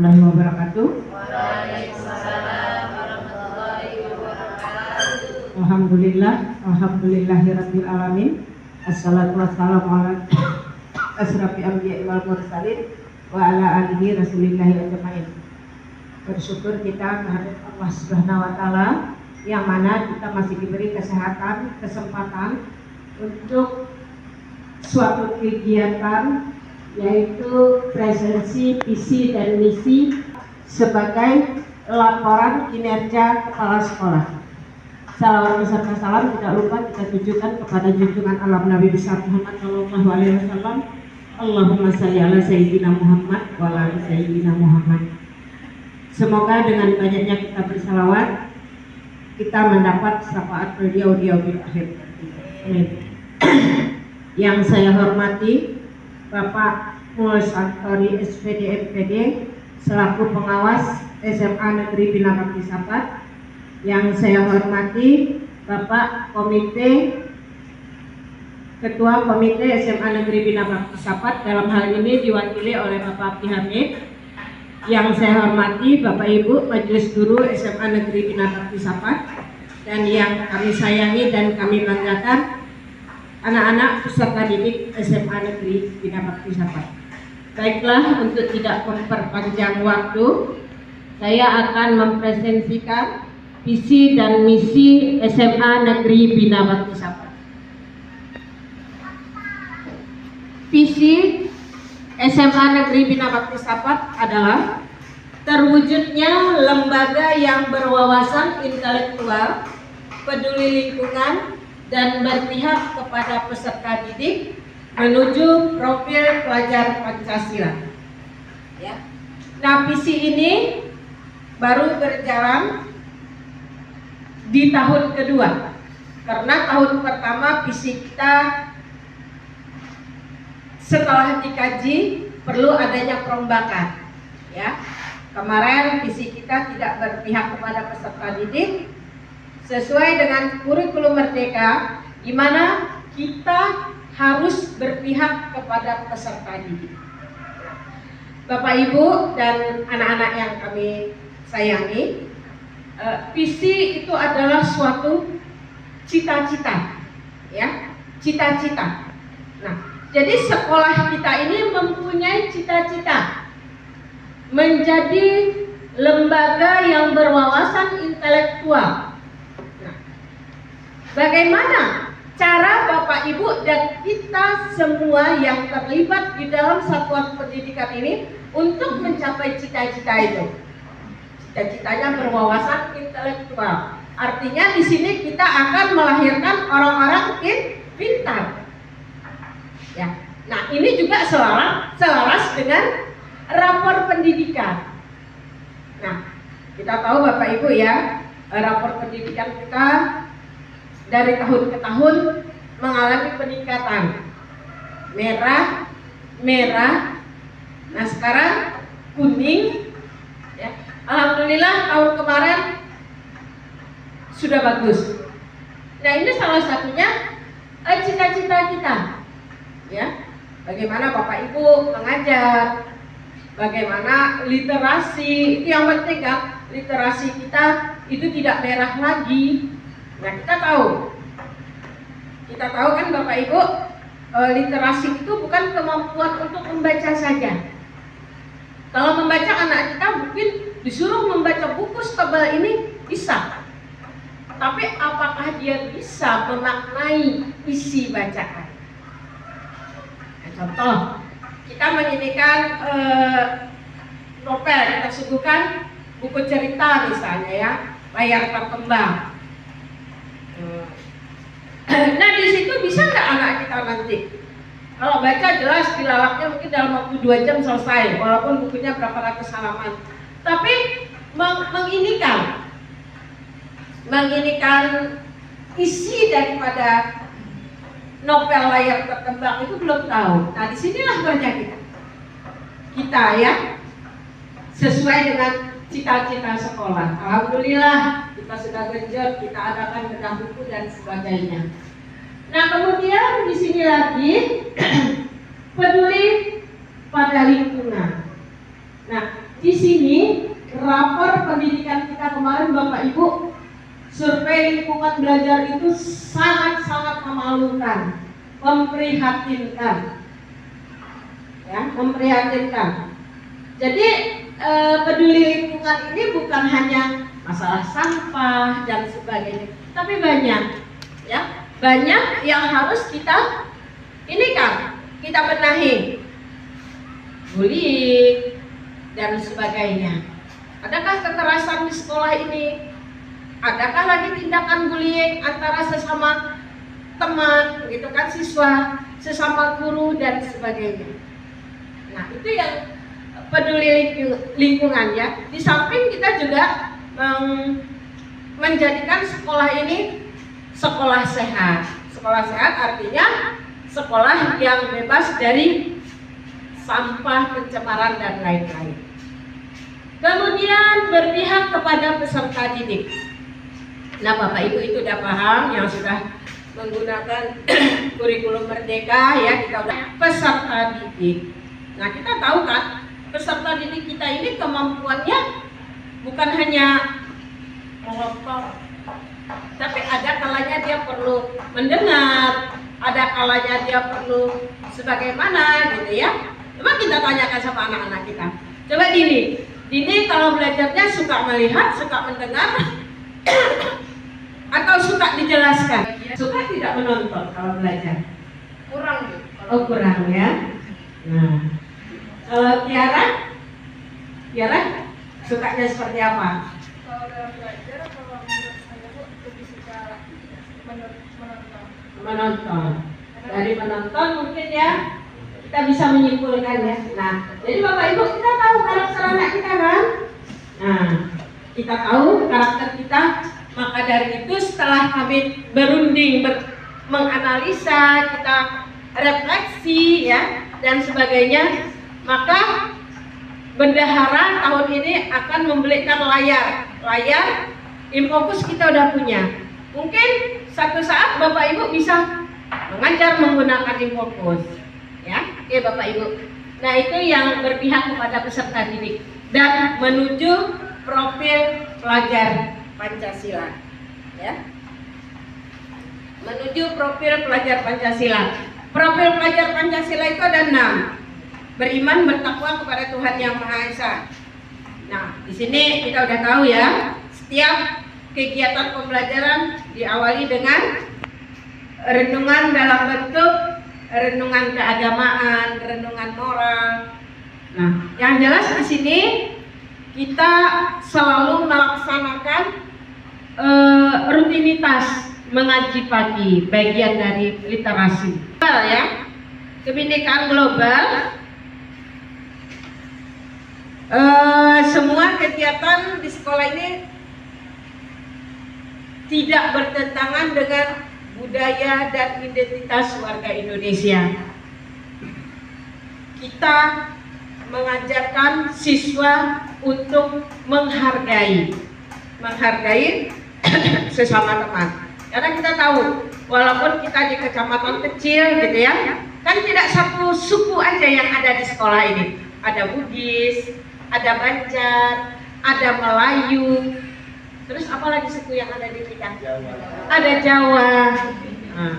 warahmatullahi wabarakatuh. Waalaikumsalam warahmatullahi wabarakatuh. Alhamdulillah, alhamdulillahirabbil alamin. Assalatu wassalamu ala asrafil anbiya'i wal mursalin wa ala alihi rasulillahi ajmain. Bersyukur kita kehadirat Allah Subhanahu wa taala yang mana kita masih diberi kesehatan, kesempatan untuk suatu kegiatan yaitu presensi visi dan misi sebagai laporan kinerja kepala sekolah. Salawat beserta salam tidak lupa kita tujukan kepada junjungan alam Nabi besar Muhammad Shallallahu Alaihi Wasallam. Allahumma shalli ala sayyidina Muhammad wa ala sayyidina Muhammad. Semoga dengan banyaknya kita bersalawat kita mendapat syafaat beliau di akhir. Amin. Yang saya hormati Bapak Mul Santori SPD MPD selaku pengawas SMA Negeri Bina Bakti Sapat. Yang saya hormati Bapak Ketua Komite SMA Negeri Bina Bakti Sapat, dalam hal ini diwakili oleh Bapak Abdi Hamid. Yang saya hormati Bapak Ibu Majelis Guru SMA Negeri Bina Bakti Sapat, dan yang kami sayangi dan kami banggakan anak-anak peserta didik SMA Negeri Bina Bakti Sapat. Baiklah, untuk tidak memperpanjang waktu, saya akan mempresentasikan visi dan misi SMA Negeri Bina Bakti Sapat. Visi SMA Negeri Bina Bakti Sapat adalah terwujudnya lembaga yang berwawasan intelektual, peduli lingkungan, dan berpihak kepada peserta didik menuju profil pelajar Pancasila. Ya. Nah, visi ini baru berjalan di tahun kedua, karena tahun pertama visi kita setelah dikaji perlu adanya perombakan. Ya, kemarin visi kita tidak berpihak kepada peserta didik sesuai dengan kurikulum Merdeka, di mana kita harus berpihak kepada peserta didik. Bapak Ibu dan anak-anak yang kami sayangi, visi itu adalah suatu cita-cita, ya, cita-cita. Nah, jadi sekolah kita ini mempunyai cita-cita menjadi lembaga yang berwawasan intelektual. Nah, bagaimana cara Bapak Ibu dan kita semua yang terlibat di dalam satuan pendidikan ini untuk mencapai cita-cita itu? Cita-citanya berwawasan intelektual. Artinya di sini kita akan melahirkan orang-orang pintar. Ya. Nah, ini juga selaras dengan rapor pendidikan. Nah, kita tahu Bapak Ibu ya, rapor pendidikan kita dari tahun ke tahun mengalami peningkatan. Merah. Nah, sekarang kuning. Ya. Alhamdulillah tahun kemarin sudah bagus. Nah, ini salah satunya cita-cita kita. Ya, bagaimana Bapak Ibu mengajar, bagaimana literasi, itu yang penting kan, literasi kita itu tidak merah lagi. Nah, kita tahu kan Bapak Ibu, literasi itu bukan kemampuan untuk membaca saja. Kalau membaca, anak kita mungkin disuruh membaca buku setebal ini bisa, tapi apakah dia bisa memaknai isi bacaan? Contoh, kita menyanyikan novel, kita suguhkan buku cerita misalnya ya, layar terkembang. Nah, di situ bisa nggak anak kita nanti? Kalau baca jelas tilawahtnya mungkin dalam waktu 2 jam selesai, walaupun bukunya berapa ratus halaman. Tapi menginikan isi daripada novel layar terkembang itu belum tahu. Nah, disinilah kerja kita ya, sesuai dengan cita-cita sekolah. Alhamdulillah kita sudah genjot, kita adakan bedah buku dan sebagainya. Nah, kemudian di sini lagi peduli pada lingkungan. Nah, di sini rapor pendidikan kita kemarin Bapak Ibu, survei lingkungan belajar itu sangat-sangat memalukan, memprihatinkan. Ya, memprihatinkan. Jadi peduli lingkungan ini bukan hanya masalah sampah dan sebagainya, tapi banyak, ya, banyak yang harus kita ini kan kita benahi, bullying dan sebagainya. Adakah kekerasan di sekolah ini? Adakah lagi tindakan bullying antara sesama teman, gitu kan, siswa, sesama guru dan sebagainya. Nah, itu yang peduli lingkungan, ya. Di samping kita juga menjadikan sekolah ini sekolah sehat. Sekolah sehat artinya sekolah yang bebas dari sampah, pencemaran dan lain-lain. Kemudian berpihak kepada peserta didik. Nah, Bapak Ibu itu udah paham, yang sudah menggunakan kurikulum merdeka, ya, kita udah peserta didik. Nah, kita tahu kan peserta didik kita ini kemampuannya bukan hanya mengotor, tapi ada kalanya dia perlu mendengar, ada kalanya dia perlu sebagaimana, gitu ya. Coba kita tanyakan sama anak-anak kita. Coba Dini kalau belajarnya suka melihat, suka mendengar, atau suka dijelaskan? Suka tidak menonton kalau belajar? Kurang. Oh, kurang, ya. Nah, kalau Tiara sukanya seperti apa? Kalau dalam belajar, kalau menurut saya lebih suka Menonton. Dari menonton mungkin ya kita bisa menyimpulkan, ya. Nah, jadi Bapak Ibu, kita tahu karakter anak kita kan? Nah, kita tahu karakter kita, maka dari itu setelah kami berunding, menganalisa, kita refleksi, ya, dan sebagainya, maka bendahara tahun ini akan membelikan layar Infokus kita udah punya. Mungkin satu saat Bapak Ibu bisa mengajar menggunakan Infokus, ya. Oke Bapak Ibu. Nah, itu yang berpihak kepada peserta didik dan menuju profil pelajar Pancasila, ya. Menuju profil pelajar Pancasila. Profil pelajar Pancasila itu ada 6. Beriman, bertakwa kepada Tuhan Yang Maha Esa. Nah, di sini kita udah tahu, ya, setiap kegiatan pembelajaran diawali dengan renungan dalam bentuk renungan keagamaan, renungan moral. Nah, yang jelas di sini kita selalu melaksanakan rutinitas mengaji pagi, bagian dari literasi. Ya, kebinekaan global. Semua kegiatan di sekolah ini tidak bertentangan dengan budaya dan identitas warga Indonesia. Kita mengajarkan siswa untuk menghargai sesama teman. Karena kita tahu, walaupun kita di kecamatan kecil, gitu ya, kan tidak satu suku aja yang ada di sekolah ini. Ada Bugis, ada Banjar, ada Melayu, terus apa lagi suku yang ada di kita? Ada Jawa, nah,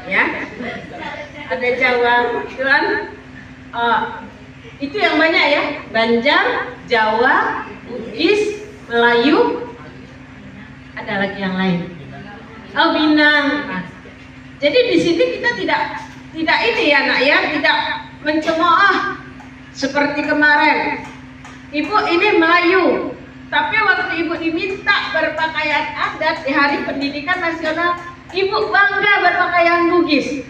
ya, ada Jawa, itu kan, itu yang banyak, ya, Banjar, Jawa, Bugis, Melayu, ada lagi yang lain. Oh, Minang. Nah, jadi di sini kita tidak ini, ya nak, ya, tidak mencemooh seperti kemarin. Ibu ini Melayu, tapi waktu ibu diminta berpakaian adat di Hari Pendidikan Nasional, ibu bangga berpakaian Bugis.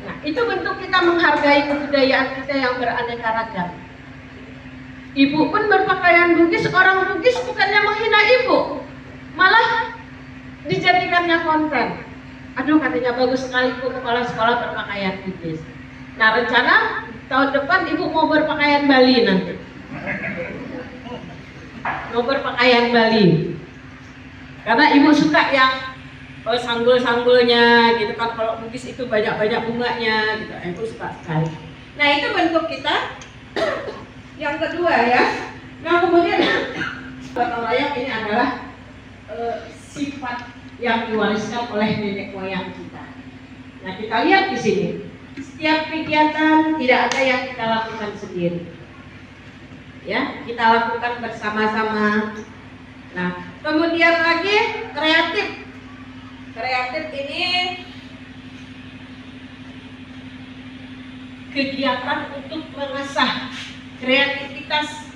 Nah, itu bentuk kita menghargai kebudayaan kita yang beraneka ragam. Ibu pun berpakaian Bugis, orang Bugis bukannya menghina ibu, malah dijadikannya konten. Aduh, katanya bagus sekali ibu kepala sekolah berpakaian Bugis. Nah, rencana tahun depan ibu mau berpakaian Bali nanti. Mau berpakaian Bali. Karena ibu suka yang sanggul-sanggulnya gitu kan, kalau Bugis itu banyak-banyak bunganya gitu. Ibu suka sekali. Nah, itu bentuk kita Yang kedua ya. Nah kemudian gotong royong ini adalah sifat yang diwariskan oleh nenek moyang kita. Nah kita lihat di sini, setiap kegiatan tidak ada yang kita lakukan sendiri. Ya, kita lakukan bersama-sama. Nah, kemudian lagi kreatif. Kreatif ini kegiatan untuk mengasah kreativitas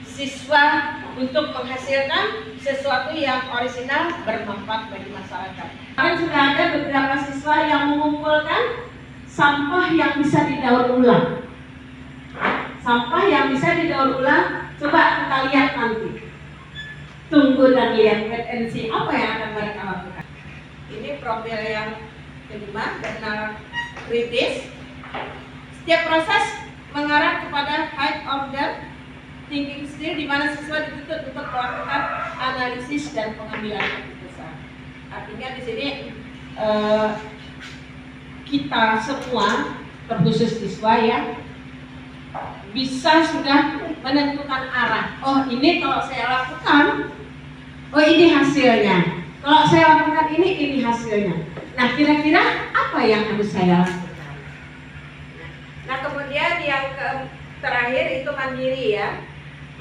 siswa untuk menghasilkan sesuatu yang orisinal bermanfaat bagi masyarakat. Kemarin sudah ada beberapa siswa yang mengumpulkan sampah yang bisa didaur ulang. Sampah yang bisa didaur ulang, coba kita lihat nanti. Tunggu dan lihat wait and see apa yang akan mereka lakukan. Ini profil yang kelima, jurnal kritis. Setiap proses mengarah kepada high order thinking skill di mana siswa dituntut untuk melakukan analisis dan pengambilan keputusan. Artinya di sini kita semua, terkhusus siswa ya, bisa sudah menentukan arah. Oh ini kalau saya lakukan, oh ini hasilnya. Kalau saya lakukan ini hasilnya. Nah kira-kira apa yang harus saya lakukan? Nah kemudian yang terakhir itu mandiri ya.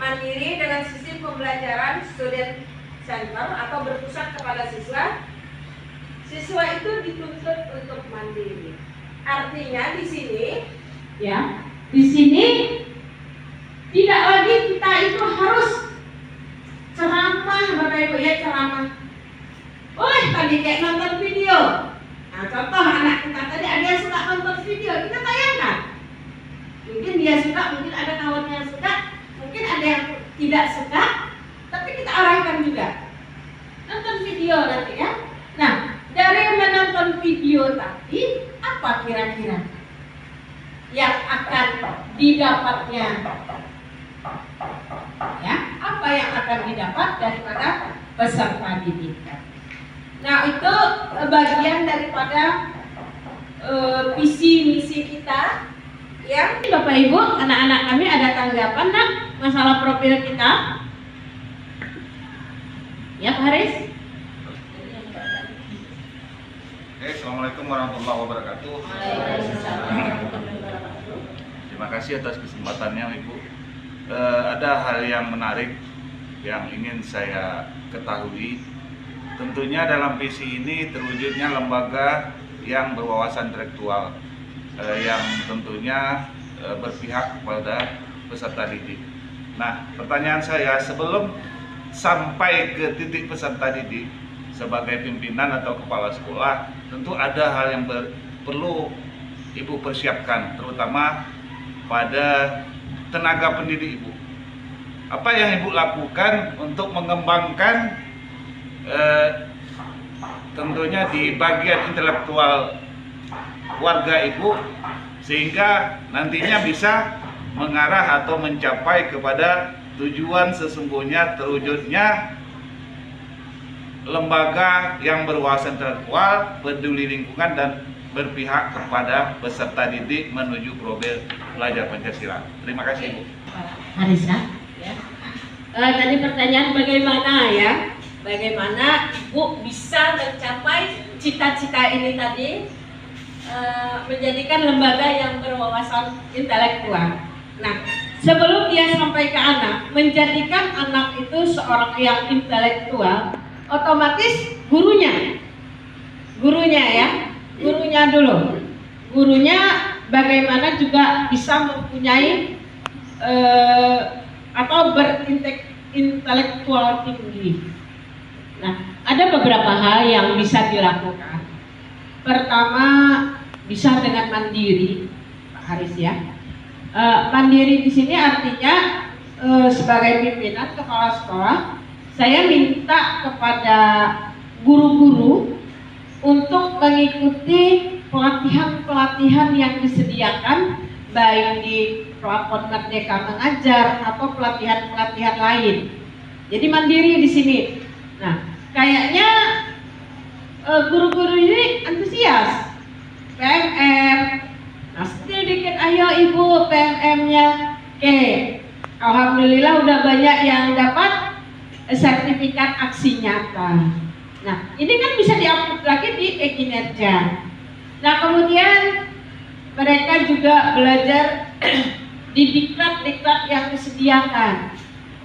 Mandiri dengan sistem pembelajaran student center atau berpusat kepada siswa. Siswa itu dituntut untuk mandiri. Artinya di sini ya, di sini tidak lagi kita itu harus ceramah, Bapak Ibu ya, ceramah. Boleh tadi kayak nonton video. Nah contoh anak kita tadi ada yang suka nonton video, kita tayangkan. Mungkin dia suka, mungkin ada kawannya yang suka, mungkin ada yang tidak suka, tapi kita arahkan juga. Nonton video nanti ya. Nah dari menonton video tadi, apa kira-kira yang akan didapatnya? Ya, apa yang akan didapat daripada peserta didikan? Nah itu bagian daripada visi misi kita. Ya, Bapak Ibu, anak-anak kami ada tanggapan nak masalah profil kita? Ya Pak Haris. Assalamualaikum warahmatullahi wabarakatuh. Terima kasih atas kesempatannya Ibu. Ada hal yang menarik yang ingin saya ketahui. Tentunya dalam visi ini terwujudnya lembaga yang berwawasan intelektual, yang tentunya berpihak kepada peserta didik. Nah, pertanyaan saya, sebelum sampai ke titik peserta didik sebagai pimpinan atau kepala sekolah, tentu ada hal yang perlu Ibu persiapkan, terutama pada tenaga pendidik Ibu. Apa yang Ibu lakukan untuk mengembangkan tentunya di bagian intelektual warga Ibu, sehingga nantinya bisa mengarah atau mencapai kepada tujuan sesungguhnya terwujudnya lembaga yang berwawasan intelektual, peduli lingkungan, dan berpihak kepada peserta didik menuju profil belajar Pancasila. Terima kasih Ibu. Harisa, ya. Tadi pertanyaan bagaimana ya? Bagaimana Ibu bisa mencapai cita-cita ini tadi, menjadikan lembaga yang berwawasan intelektual. Nah, sebelum dia sampai ke anak, menjadikan anak itu seorang yang intelektual, otomatis gurunya ya, gurunya dulu. Gurunya bagaimana juga bisa mempunyai atau berintelektual tinggi. Nah, ada beberapa hal yang bisa dilakukan. Pertama, bisa dengan mandiri, Pak Haris ya. Mandiri di sini artinya sebagai pimpinan kepala sekolah, saya minta kepada guru-guru untuk mengikuti pelatihan-pelatihan yang disediakan baik di platform Merdeka Mengajar atau pelatihan-pelatihan lain. Jadi mandiri di sini. Nah, kayaknya guru-guru ini antusias PMM. Nah, sedikit ayo Ibu PMM-nya. Oke, Alhamdulillah udah banyak yang dapat sertifikat aksi nyata. Nah, ini kan bisa diupload lagi di e-kinerja. Nah, kemudian mereka juga belajar di diklat-diklat yang disediakan.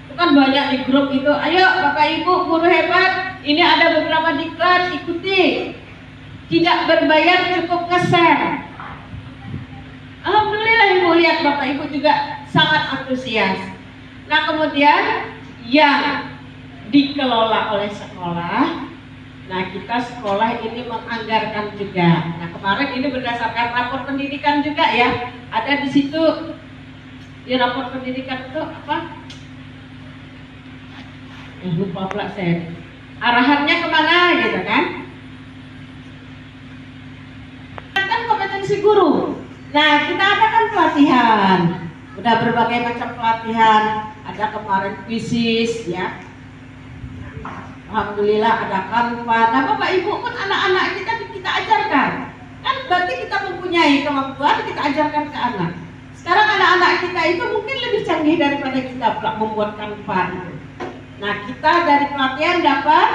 Itu kan banyak di grup itu. Ayo Bapak Ibu guru hebat, ini ada beberapa diklat, ikuti. Tidak berbayar, cukup nge-share. Alhamdulillah Ibu lihat Bapak Ibu juga sangat antusias. Nah, kemudian yang dikelola oleh sekolah, nah kita sekolah ini menganggarkan juga. Nah, kemarin ini berdasarkan rapor pendidikan juga ya. Ada di situ di rapor pendidikan itu apa? Lupa pula saya. Arahannya kemana gitu kan? Kan kompetensi guru. Nah, kita adakan pelatihan. Udah berbagai macam pelatihan. Ada kemarin kuisis ya. Alhamdulillah ada Canva. Nah, Bapak Ibu pun anak-anak kita ajarkan. Kan berarti kita mempunyai kemampuan, kita ajarkan ke anak. Sekarang anak-anak kita itu mungkin lebih canggih daripada kita membuat Canva itu. Nah, kita dari pelatihan dapat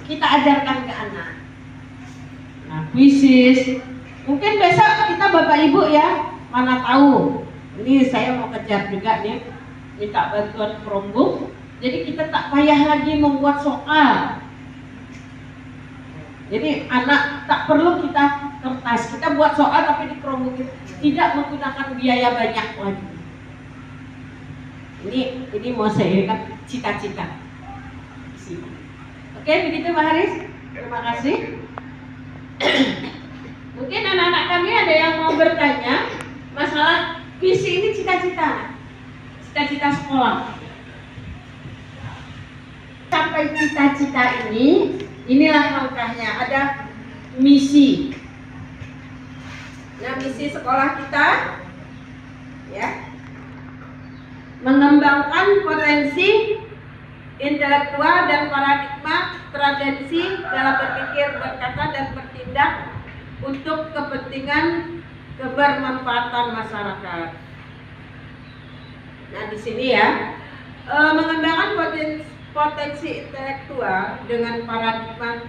kita ajarkan ke anak. Nah, kuisis. Mungkin besok kita Bapak Ibu ya, mana tahu. Ini saya mau kejar juga nih, minta bantuan Chromebook. Jadi kita tak payah lagi membuat soal. Jadi anak tak perlu kita kertas, kita buat soal tapi di Chromebook tidak menggunakan biaya banyak lagi. Ini mau saya kan cita-cita. Oke, begitu Pak Haris. Terima kasih. Mungkin anak-anak kami ada yang mau bertanya masalah visi ini cita-cita sekolah. Sampai cita-cita ini, inilah langkahnya. Ada misi. Nah, misi sekolah kita ya, mengembangkan potensi intelektual dan paradigma tradisi dalam berpikir, berkata, dan bertindak untuk kepentingan kebermanfaatan masyarakat. Nah, di sini ya, mengembangkan potensi intelektual dengan paradigma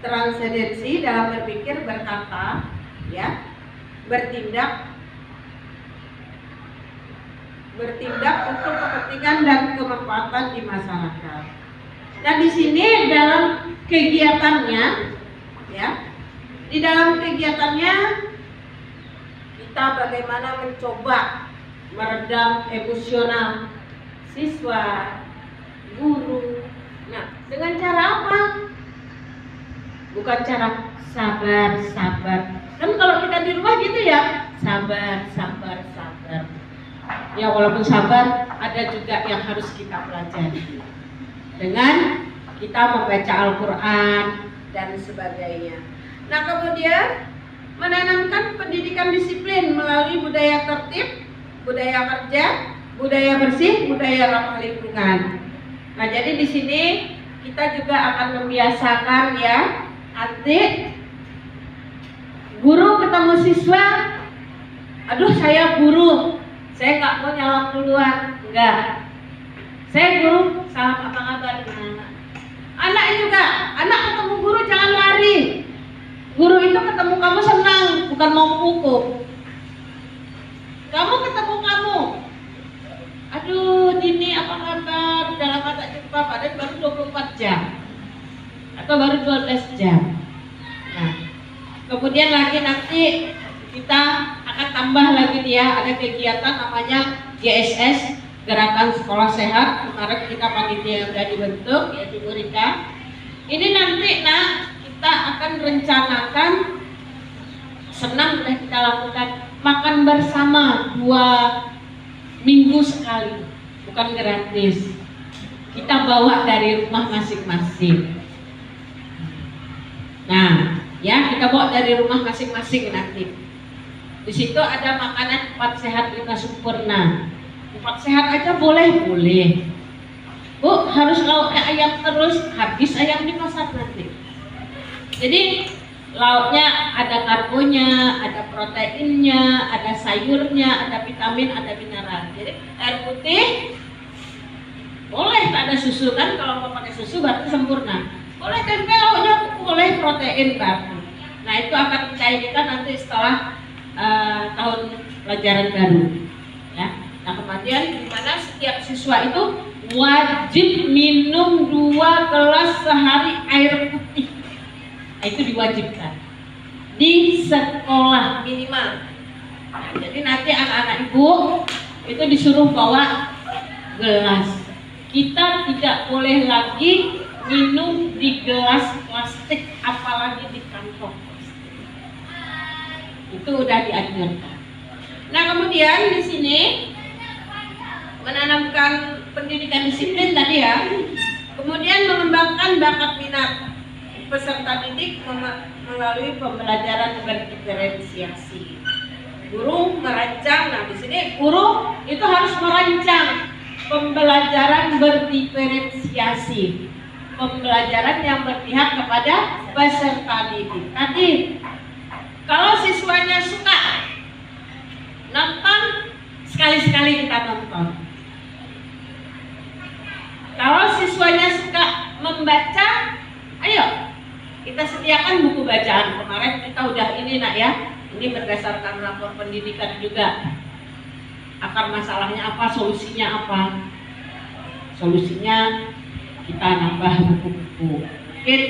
transendensi dalam berpikir, berkata, ya, bertindak untuk kepentingan dan kemanfaatan di masyarakat. Nah, di sini dalam kegiatannya, ya, di dalam kegiatannya kita bagaimana mencoba meredam emosional siswa, guru. Nah, dengan cara apa? Bukan cara sabar. Kan kalau kita di rumah gitu ya, sabar. Ya walaupun sabar, ada juga yang harus kita pelajari. Dengan kita membaca Al-Quran dan sebagainya. Nah, kemudian menanamkan pendidikan disiplin melalui budaya tertib, budaya kerja, budaya bersih, budaya ramah lingkungan. Nah, jadi di sini kita juga akan membiasakan ya, nanti guru ketemu siswa, aduh saya guru, saya nggak mau nyalak duluan, enggak. Saya guru, salam apa kabar? Nah, anak juga, anak ketemu guru jangan lari. Guru itu ketemu kamu senang, bukan mau menghukum. Kamu ketemu kamu, aduh Dini apa kabar? Udah lama tak jumpa, padahal baru 24 jam atau baru 12 jam. Nah, kemudian lagi nanti kita akan tambah lagi nih ya, ada kegiatan namanya GSS, Gerakan Sekolah Sehat. Kemarin kita panitia yang sudah dibentuk, yaitu Bu Rika. Ini nanti kita akan rencanakan, senang sudah kita lakukan, makan bersama 2 minggu sekali, bukan gratis. Kita bawa dari rumah masing-masing. Nah, ya kita bawa dari rumah masing-masing nanti. Di situ ada makanan 4 sehat 5 sempurna. 4 sehat aja boleh. Bu, harus lauknya ayam terus, habis ayam di pasar nanti. Jadi lauknya ada karbonya, ada proteinnya, ada sayurnya, ada vitamin, ada mineral. Jadi air putih boleh tak ada susu kan, kalau mau pakai susu berarti sempurna. Boleh tempe lauknya, boleh protein berarti. Nah itu akan kita nanti setelah tahun pelajaran baru. Ya. Nah kemudian di mana setiap siswa itu wajib minum 2 gelas sehari air putih. Nah, itu diwajibkan di sekolah minimal. Nah, jadi nanti anak-anak ibu itu disuruh bawa gelas. Kita tidak boleh lagi minum di gelas plastik, apalagi di kantong plastik. Itu udah dianjurkan. Nah kemudian di sini menanamkan pendidikan disiplin tadi ya. Kemudian mengembangkan bakat minat peserta didik melalui pembelajaran berdiferensiasi. Guru merancang, nah di sini guru itu harus merancang pembelajaran berdiferensiasi, pembelajaran yang berpihak kepada peserta didik. Tadi kalau siswanya suka nonton, sekali-sekali kita nonton. Kalau siswanya suka membaca, ayo kita sediakan buku bacaan. Kemarin kita udah ini nak ya, ini berdasarkan rapor pendidikan juga. Akar masalahnya apa, solusinya apa? Solusinya kita nambah buku-buku. Mungkin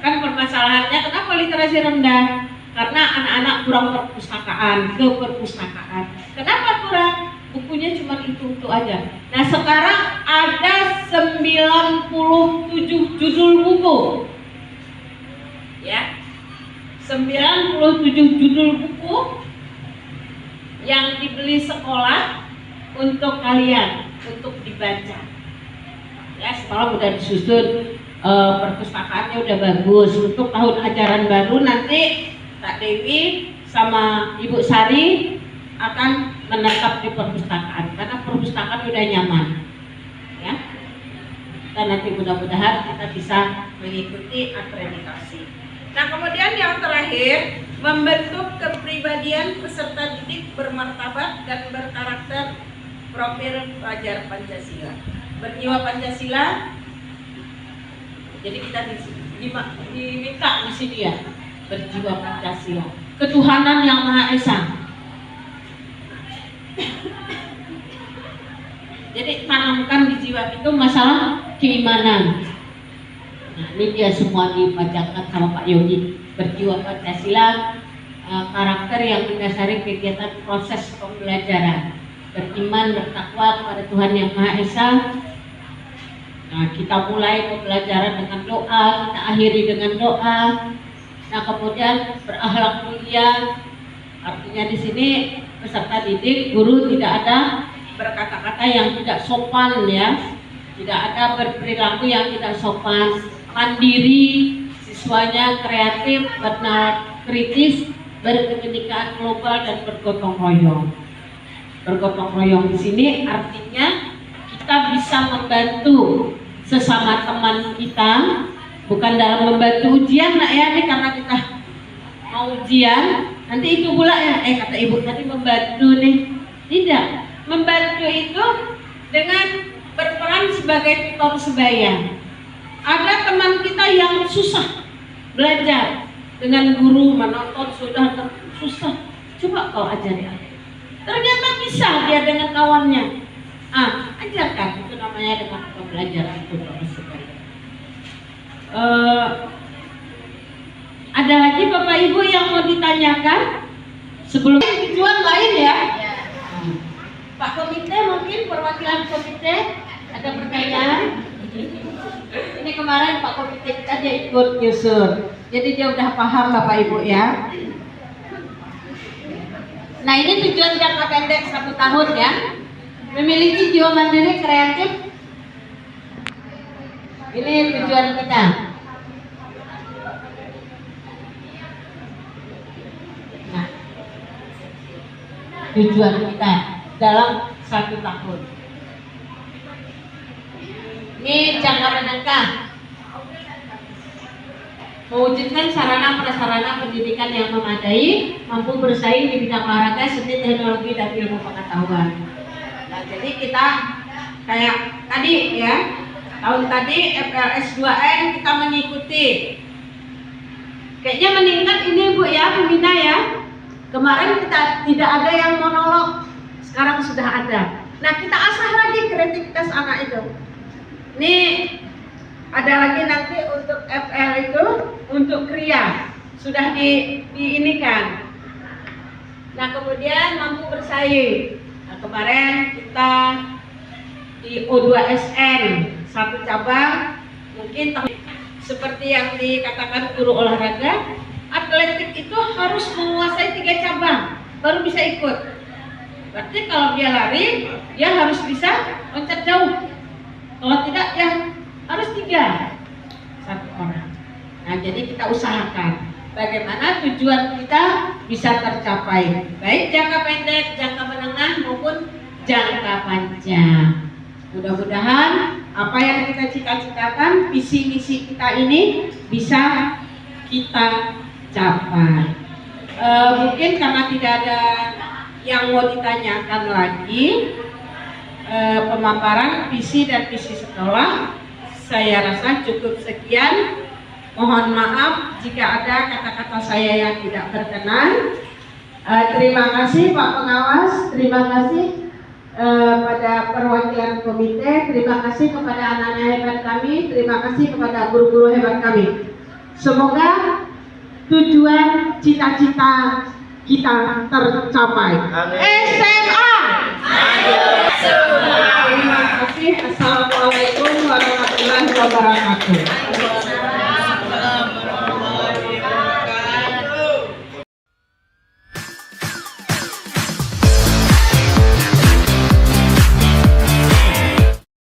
kan permasalahannya kenapa literasi rendah? Karena anak-anak kurang perpustakaan, ke perpustakaan. Kenapa kurang? Bukunya cuma itu aja. Nah sekarang ada 97 judul buku. Ya, 97 judul buku yang dibeli sekolah untuk kalian, untuk dibaca. Ya, semalam udah disusun, perpustakaannya udah bagus. Untuk tahun ajaran baru nanti Kak Dewi sama Ibu Sari akan menetap di perpustakaan karena perpustakaan udah nyaman. Ya, dan nanti mudah-mudahan kita bisa mengikuti akreditasi. Nah kemudian yang terakhir, membentuk kepribadian peserta didik bermartabat dan berkarakter profil pelajar Pancasila, berjiwa Pancasila. Jadi kita diminta di sini ya, berjiwa Pancasila, ketuhanan yang Maha Esa. Jadi tanamkan di jiwa itu masalah keimanan. Nah, ini dia semua dibacakan sama Pak Yogi. Berjiwa Pancasila, karakter yang mendasari kegiatan proses pembelajaran, beriman, bertakwa kepada Tuhan yang Maha Esa. Nah, kita mulai pembelajaran dengan doa, kita akhiri dengan doa. Nah, kemudian berakhlak mulia. Artinya di sini peserta didik, guru tidak ada berkata-kata yang tidak sopan ya, tidak ada berperilaku yang tidak sopan, mandiri, siswanya kreatif, benar kritis, berkebinekaan global dan bergotong royong. Bergotong royong di sini artinya kita bisa membantu sesama teman kita, bukan dalam membantu ujian nak ya, ini karena kita mau ujian, nanti itu pula ya, kata ibu tadi membantu nih, tidak. Membantu itu dengan berperan sebagai tutor sebaya. Ada teman kita yang susah belajar, dengan guru menonton sudah susah, coba kau ajari aku. Ternyata bisa dia dengan kawannya. Ajarkan, itu namanya dengan pembelajaran tutor sebaya. Ada lagi Bapak Ibu yang mau ditanyakan sebelum tujuan lain ya? Pak Komite, mungkin perwakilan komite ada pertanyaan? Ini kemarin Pak Komite kita dia ikut nyusun, jadi dia udah paham Bapak Ibu ya. Nah ini tujuan jangka pendek 1 tahun ya, memiliki jiwa mandiri kreatif. Ini tujuan kita. Nah, tujuan kita dalam 1 tahun. Ini jangka menengah. mewujudkan sarana prasarana pendidikan yang memadai, mampu bersaing di bidang olahraga, seni, teknologi, dan ilmu pengetahuan. Nah, jadi kita kayak tadi ya, tahun tadi FLS 2N kita mengikuti. Kayaknya meningkat ini Bu ya, pembina ya. Kemarin kita tidak ada yang monolog, sekarang sudah ada. Nah, kita asah lagi kreativitas anak itu. Ini ada lagi nanti untuk FL itu, untuk kriya sudah diinikan. Nah, kemudian mampu bersaing. Nah, kemarin kita di O2SN satu cabang, mungkin seperti yang dikatakan guru olahraga, atletik itu harus menguasai 3 cabang baru bisa ikut. Berarti kalau dia lari, dia harus bisa loncat jauh. Kalau tidak, ya harus 3 satu orang. Nah, jadi kita usahakan bagaimana tujuan kita bisa tercapai, baik jangka pendek, jangka menengah maupun jangka panjang. Mudah-mudahan apa yang kita cita-citakan, visi misi kita ini bisa kita capai. Mungkin karena tidak ada yang mau ditanyakan lagi, pemaparan visi dan misi sekolah saya rasa cukup sekian. Mohon maaf jika ada kata-kata saya yang tidak berkenan. Terima kasih Pak Pengawas, terima kasih pada perwakilan komite, terima kasih kepada anak-anak hebat kami, terima kasih kepada guru-guru hebat kami. Semoga tujuan cita-cita kita tercapai. SMA. Terima kasih. Assalamualaikum warahmatullahi wabarakatuh.